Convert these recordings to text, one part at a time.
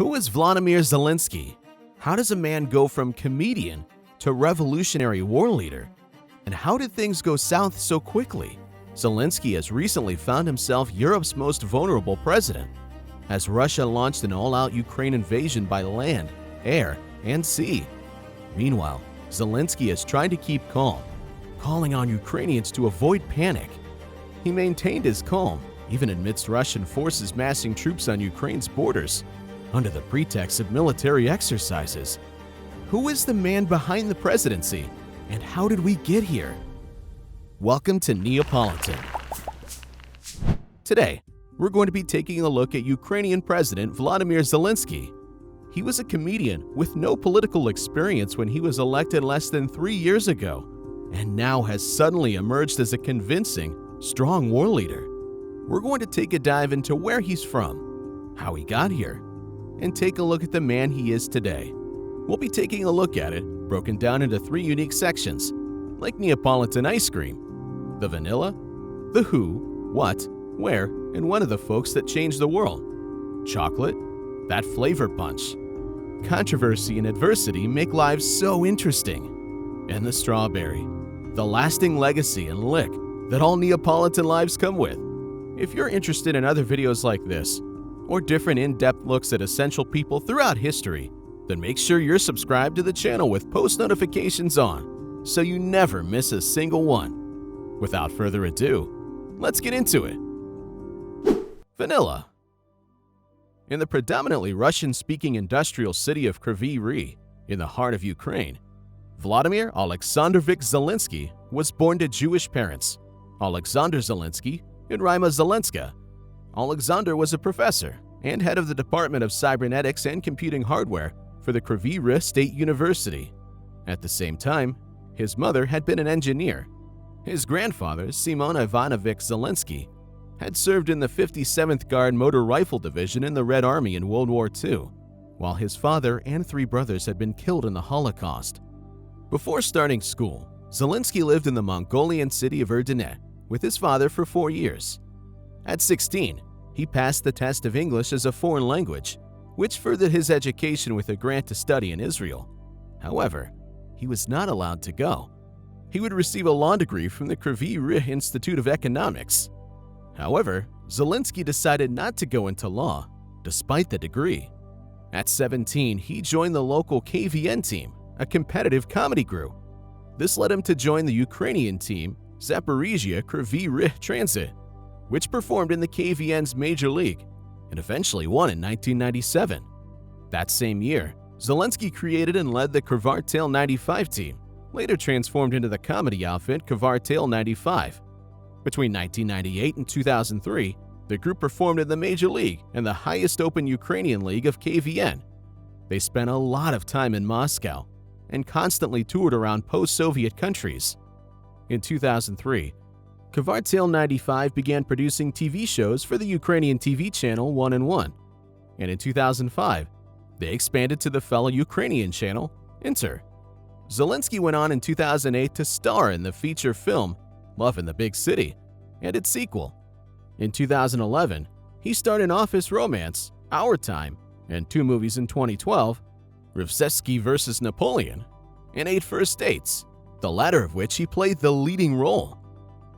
Who is Volodymyr Zelenskyy? How does a man go from comedian to revolutionary war leader? And how did things go south so quickly? Zelenskyy has recently found himself Europe's most vulnerable president, as Russia launched an all-out Ukraine invasion by land, air, and sea. Meanwhile, Zelenskyy is trying to keep calm, calling on Ukrainians to avoid panic. He maintained his calm, even amidst Russian forces massing troops on Ukraine's borders, under the pretext of military exercises. Who is the man behind the presidency, and how did we get here? Welcome to Neapolitan. Today, we're going to be taking a look at Ukrainian President Volodymyr Zelenskyy. He was a comedian with no political experience when he was elected less than 3 years ago, and now has suddenly emerged as a convincing, strong war leader. We're going to take a dive into where he's from, how he got here, and take a look at the man he is today. We'll be taking a look at it broken down into 3 unique sections, like Neapolitan Ice Cream, the vanilla, the who, what, where, and when of the folks that changed the world, chocolate, that flavor punch. Controversy and adversity make lives so interesting, and the strawberry, the lasting legacy and lick that all Neapolitan lives come with. If you're interested in other videos like this, or different in-depth looks at essential people throughout history, then make sure you're subscribed to the channel with post notifications on, so you never miss a single one. Without further ado, let's get into it. Vanilla. In the predominantly Russian-speaking industrial city of Kryvyi Rih, in the heart of Ukraine, Volodymyr Alexandrovich Zelenskyy was born to Jewish parents, Alexander Zelenskyy and Rima Zelenska. Alexander was a professor and head of the Department of Cybernetics and Computing Hardware for the Kryvyi Rih State University. At the same time, his mother had been an engineer. His grandfather, Simon Ivanovich Zelenskyy, had served in the 57th Guard Motor Rifle Division in the Red Army in World War II, while his father and 3 brothers had been killed in the Holocaust. Before starting school, Zelenskyy lived in the Mongolian city of Erdenet with his father for 4 years. At 16, he passed the test of English as a foreign language, which furthered his education with a grant to study in Israel. However, he was not allowed to go. He would receive a law degree from the Kryvyi Rih Institute of Economics. However, Zelenskyy decided not to go into law, despite the degree. At 17, he joined the local KVN team, a competitive comedy group. This led him to join the Ukrainian team, Zaporizhia Kryvyi Rih Transit, which performed in the KVN's Major League and eventually won in 1997. That same year, Zelenskyy created and led the Kvartal 95 team, later transformed into the comedy outfit Kvartal 95. Between 1998 and 2003, the group performed in the Major League and the highest open Ukrainian league of KVN. They spent a lot of time in Moscow and constantly toured around post-Soviet countries. In 2003, Kvartal 95 began producing TV shows for the Ukrainian TV channel 1 and 1, and in 2005, they expanded to the fellow Ukrainian channel, Inter. Zelenskyy went on in 2008 to star in the feature film Love in the Big City and its sequel. In 2011, he starred in Office Romance, Our Time, and 2 movies in 2012, Rivsevsky vs. Napoleon, and 8 First Dates, the latter of which he played the leading role.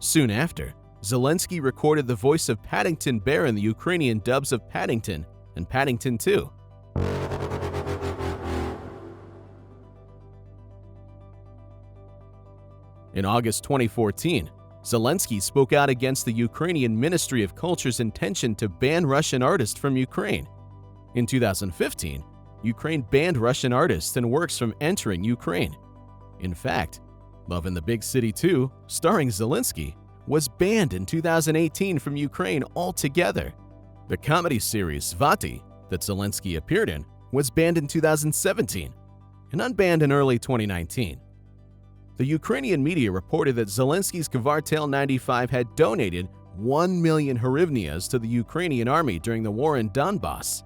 Soon after, Zelenskyy recorded the voice of Paddington Bear in the Ukrainian dubs of Paddington and Paddington 2. In August 2014, Zelenskyy spoke out against the Ukrainian Ministry of Culture's intention to ban Russian artists from Ukraine. In 2015, Ukraine banned Russian artists and works from entering Ukraine. In fact, Love in the Big City 2, starring Zelenskyy, was banned in 2018 from Ukraine altogether. The comedy series Svati, that Zelenskyy appeared in, was banned in 2017 and unbanned in early 2019. The Ukrainian media reported that Zelenskyy's Kvartal 95 had donated 1 million hryvnias to the Ukrainian army during the war in Donbass.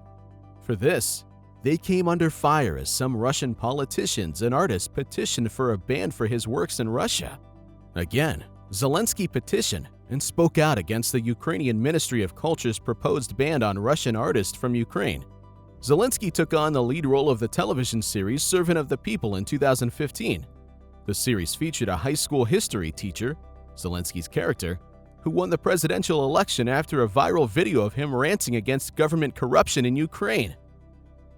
For this, they came under fire as some Russian politicians and artists petitioned for a ban for his works in Russia. Again, Zelenskyy petitioned and spoke out against the Ukrainian Ministry of Culture's proposed ban on Russian artists from Ukraine. Zelenskyy took on the lead role of the television series Servant of the People in 2015. The series featured a high school history teacher, Zelensky's character, who won the presidential election after a viral video of him ranting against government corruption in Ukraine.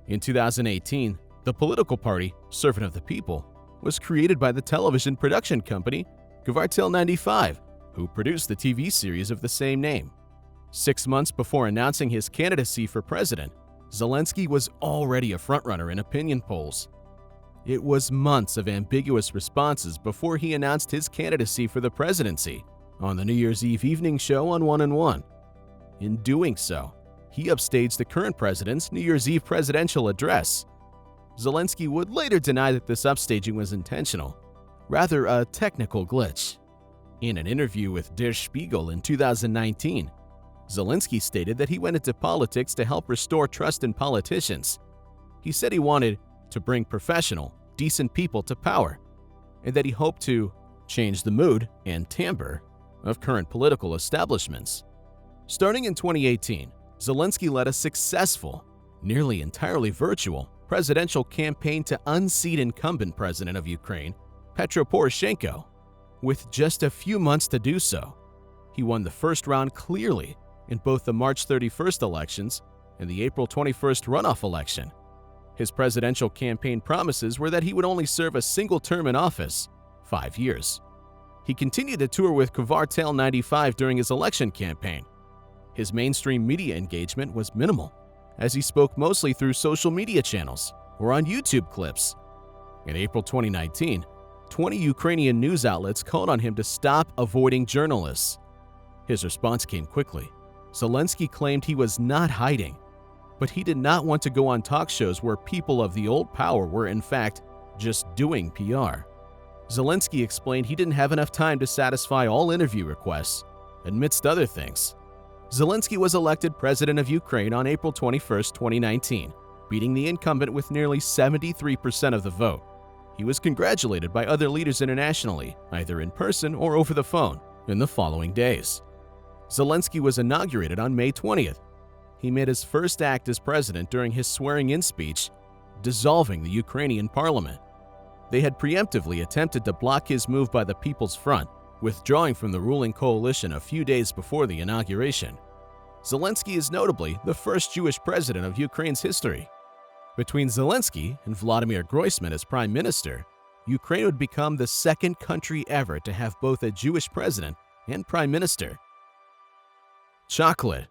In 2018, the political party, Servant of the People, was created by the television production company Kvartal 95, who produced the TV series of the same name. 6 months before announcing his candidacy for president, Zelenskyy was already a frontrunner in opinion polls. It was months of ambiguous responses before he announced his candidacy for the presidency on the New Year's Eve evening show on 1 and 1. In doing so, he upstaged the current president's New Year's Eve presidential address. Zelenskyy would later deny that this upstaging was intentional, rather a technical glitch. In an interview with Der Spiegel in 2019, Zelenskyy stated that he went into politics to help restore trust in politicians. He said he wanted to bring professional, decent people to power, and that he hoped to change the mood and timbre of current political establishments. Starting in 2018, Zelenskyy led a successful, nearly entirely virtual, presidential campaign to unseat incumbent president of Ukraine, Petro Poroshenko. With just a few months to do so, he won the first round clearly in both the March 31st elections and the April 21st runoff election. His presidential campaign promises were that he would only serve a single term in office, 5 years. He continued to tour with Kvartal 95 during his election campaign. His mainstream media engagement was minimal, as he spoke mostly through social media channels or on YouTube clips. In April 2019, 20 Ukrainian news outlets called on him to stop avoiding journalists. His response came quickly. Zelenskyy claimed he was not hiding, but he did not want to go on talk shows where people of the old power were in fact just doing PR. Zelenskyy explained he didn't have enough time to satisfy all interview requests, amidst other things. Zelenskyy was elected president of Ukraine on April 21, 2019, beating the incumbent with nearly 73% of the vote. He was congratulated by other leaders internationally, either in person or over the phone, in the following days. Zelenskyy was inaugurated on May 20th. He made his first act as president during his swearing-in speech, dissolving the Ukrainian parliament. They had preemptively attempted to block his move by the People's Front, withdrawing from the ruling coalition a few days before the inauguration. Zelenskyy is notably the first Jewish president of Ukraine's history. Between Zelenskyy and Volodymyr Groysman as prime minister, Ukraine would become the second country ever to have both a Jewish president and prime minister. Chocolate.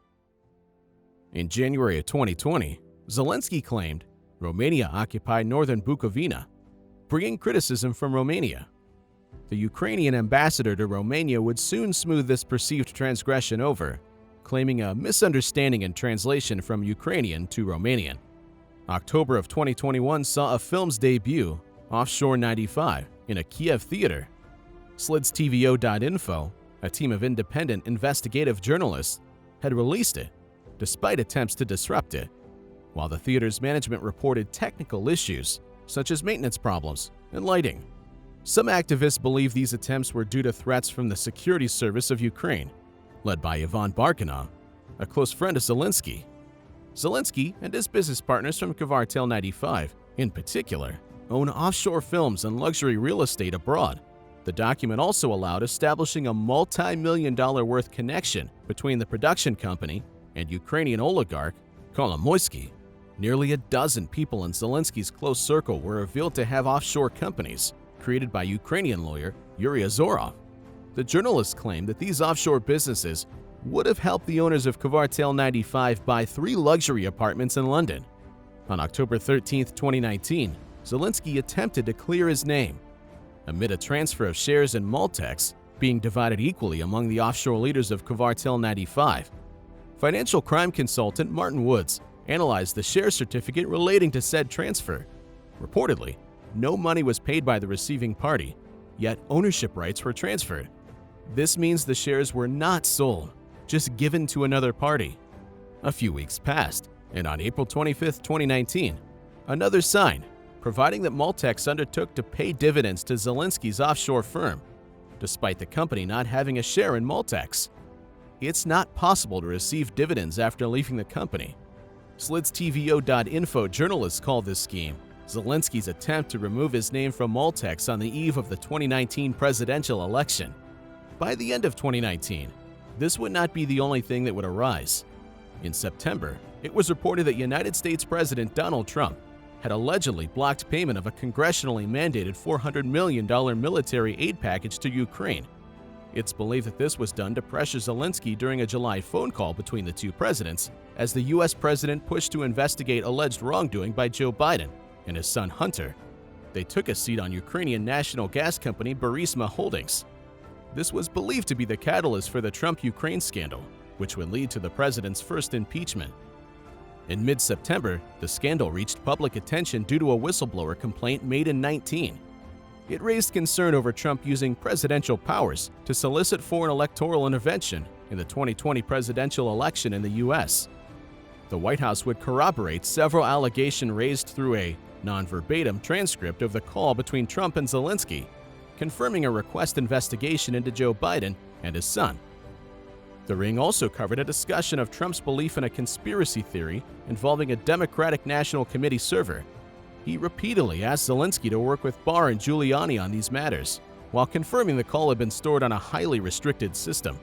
In January of 2020, Zelenskyy claimed Romania occupied northern Bukovina, bringing criticism from Romania. The Ukrainian ambassador to Romania would soon smooth this perceived transgression over, claiming a misunderstanding in translation from Ukrainian to Romanian. October of 2021 saw a film's debut, Offshore 95, in a Kiev theater. SlidsTVO.info, a team of independent investigative journalists, had released it, despite attempts to disrupt it, while the theater's management reported technical issues, such as maintenance problems and lighting. Some activists believe these attempts were due to threats from the security service of Ukraine, led by Ivan Barkanov, a close friend of Zelenskyy. Zelenskyy and his business partners from Kvartal 95, in particular, own offshore films and luxury real estate abroad. The document also allowed establishing a multi-million-dollar worth connection between the production company and Ukrainian oligarch Kolomoisky. Nearly a dozen people in Zelenskyy's close circle were revealed to have offshore companies, created by Ukrainian lawyer Yuri Azorov. The journalists claimed that these offshore businesses would have helped the owners of Kvartal 95 buy 3 luxury apartments in London. On October 13, 2019, Zelenskyy attempted to clear his name amid a transfer of shares in Maltex being divided equally among the offshore leaders of Kvartal 95. Financial crime consultant Martin Woods analyzed the share certificate relating to said transfer. Reportedly, no money was paid by the receiving party, yet ownership rights were transferred. This means the shares were not sold, just given to another party. A few weeks passed, and on April 25, 2019, another sign providing that Maltex undertook to pay dividends to Zelenskyy's offshore firm, despite the company not having a share in Maltex. It's not possible to receive dividends after leaving the company. SlidsTVO.info journalists call this scheme Zelensky's attempt to remove his name from Maltex on the eve of the 2019 presidential election. By the end of 2019, this would not be the only thing that would arise. In September, it was reported that United States President Donald Trump had allegedly blocked payment of a congressionally mandated $400 million military aid package to Ukraine. It's believed that this was done to pressure Zelenskyy during a July phone call between the two presidents as the U.S. president pushed to investigate alleged wrongdoing by Joe Biden and his son Hunter. They took a seat on Ukrainian national gas company Burisma Holdings. This was believed to be the catalyst for the Trump-Ukraine scandal, which would lead to the president's first impeachment. In mid-September, the scandal reached public attention due to a whistleblower complaint made in 2019. It raised concern over Trump using presidential powers to solicit foreign electoral intervention in the 2020 presidential election in the U.S. The White House would corroborate several allegations raised through a non-verbatim transcript of the call between Trump and Zelenskyy, confirming a request investigation into Joe Biden and his son. The ring also covered a discussion of Trump's belief in a conspiracy theory involving a Democratic National Committee server. He repeatedly asked Zelenskyy to work with Barr and Giuliani on these matters, while confirming the call had been stored on a highly restricted system.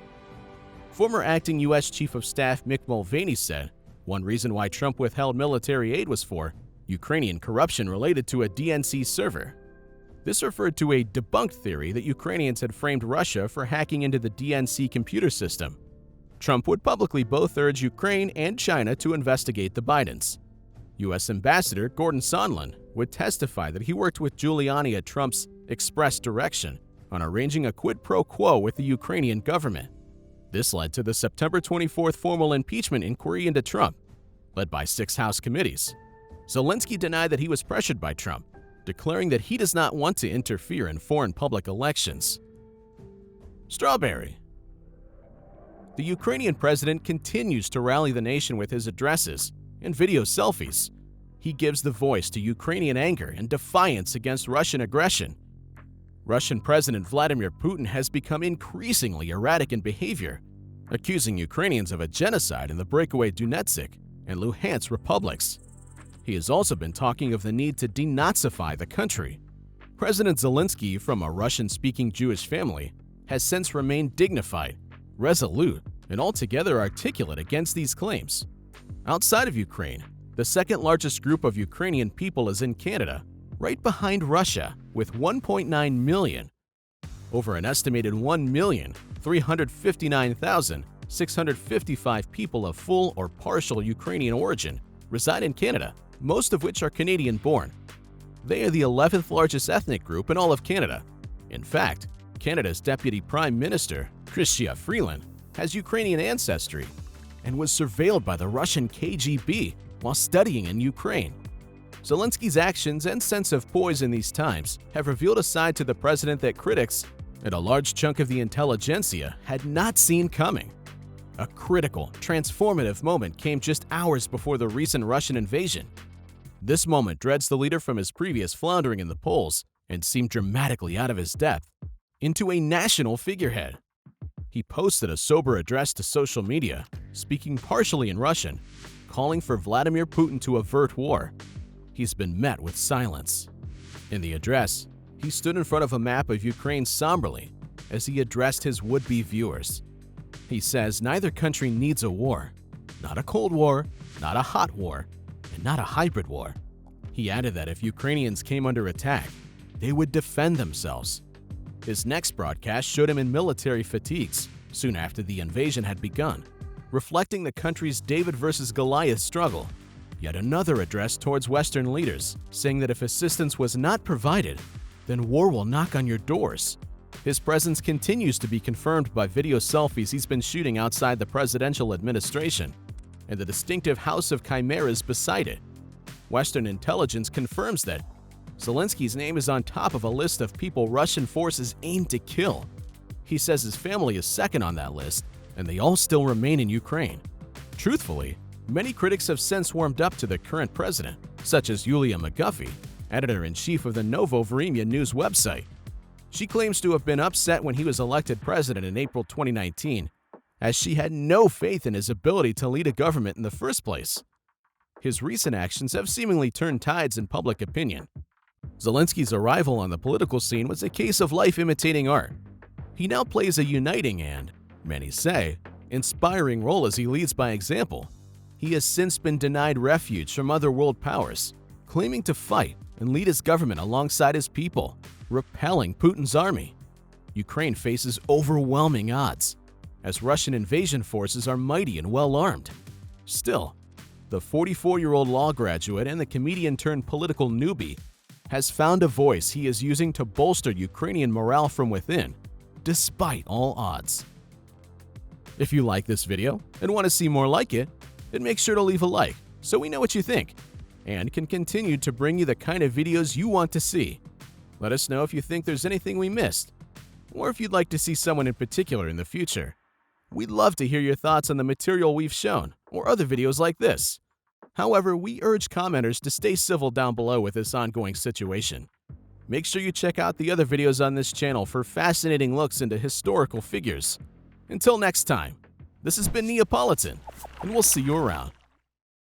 Former acting U.S. Chief of Staff Mick Mulvaney said one reason why Trump withheld military aid was for Ukrainian corruption related to a DNC server. This referred to a debunked theory that Ukrainians had framed Russia for hacking into the DNC computer system. Trump would publicly both urge Ukraine and China to investigate the Bidens. U.S. Ambassador Gordon Sondland would testify that he worked with Giuliani at Trump's express direction on arranging a quid pro quo with the Ukrainian government. This led to the September 24th formal impeachment inquiry into Trump, led by 6 House committees. Zelenskyy denied that he was pressured by Trump, declaring that he does not want to interfere in foreign public elections. Strawberry. The Ukrainian president continues to rally the nation with his addresses and video selfies. He gives the voice to Ukrainian anger and defiance against Russian aggression. Russian President Vladimir Putin has become increasingly erratic in behavior, accusing Ukrainians of a genocide in the breakaway Donetsk and Luhansk republics. He has also been talking of the need to denazify the country. President Zelenskyy, from a Russian-speaking Jewish family, has since remained dignified, resolute, and altogether articulate against these claims. Outside of Ukraine, the second largest group of Ukrainian people is in Canada, right behind Russia, with 1.9 million. Over an estimated 1,359,655 people of full or partial Ukrainian origin reside in Canada, most of which are Canadian-born. They are the 11th largest ethnic group in all of Canada. In fact, Canada's Deputy Prime Minister, Chrystia Freeland, has Ukrainian ancestry and was surveilled by the Russian KGB while studying in Ukraine. Zelensky's actions and sense of poise in these times have revealed a side to the president that critics and a large chunk of the intelligentsia had not seen coming. A critical, transformative moment came just hours before the recent Russian invasion. This moment dreads the leader from his previous floundering in the polls and seemed dramatically out of his depth into a national figurehead. He posted a sober address to social media, speaking partially in Russian, calling for Vladimir Putin to avert war. He's been met with silence. In the address, he stood in front of a map of Ukraine somberly as he addressed his would-be viewers. He says neither country needs a war, not a cold war, not a hot war, and not a hybrid war. He added that if Ukrainians came under attack, they would defend themselves. His next broadcast showed him in military fatigues soon after the invasion had begun, reflecting the country's David versus Goliath struggle. Yet another address towards Western leaders, saying that if assistance was not provided, then war will knock on your doors. His presence continues to be confirmed by video selfies he's been shooting outside the presidential administration and the distinctive House of Chimeras beside it. Western intelligence confirms that Zelenskyy's name is on top of a list of people Russian forces aim to kill. He says his family is second on that list, and they all still remain in Ukraine. Truthfully, many critics have since warmed up to the current president, such as Yulia McGuffey, editor-in-chief of the Novo Vremya news website. She claims to have been upset when he was elected president in April 2019, as she had no faith in his ability to lead a government in the first place. His recent actions have seemingly turned tides in public opinion. Zelensky's arrival on the political scene was a case of life imitating art. He now plays a uniting and, many say, inspiring role as he leads by example. He has since been denied refuge from other world powers, claiming to fight and lead his government alongside his people, repelling Putin's army. Ukraine faces overwhelming odds, as Russian invasion forces are mighty and well-armed. Still, the 44-year-old law graduate and the comedian-turned-political newbie has found a voice he is using to bolster Ukrainian morale from within, despite all odds. If you like this video and want to see more like it, then make sure to leave a like so we know what you think and can continue to bring you the kind of videos you want to see. Let us know if you think there's anything we missed, or if you'd like to see someone in particular in the future. We'd love to hear your thoughts on the material we've shown or other videos like this. However, we urge commenters to stay civil down below with this ongoing situation. Make sure you check out the other videos on this channel for fascinating looks into historical figures. Until next time, this has been Neapolitan, and we'll see you around.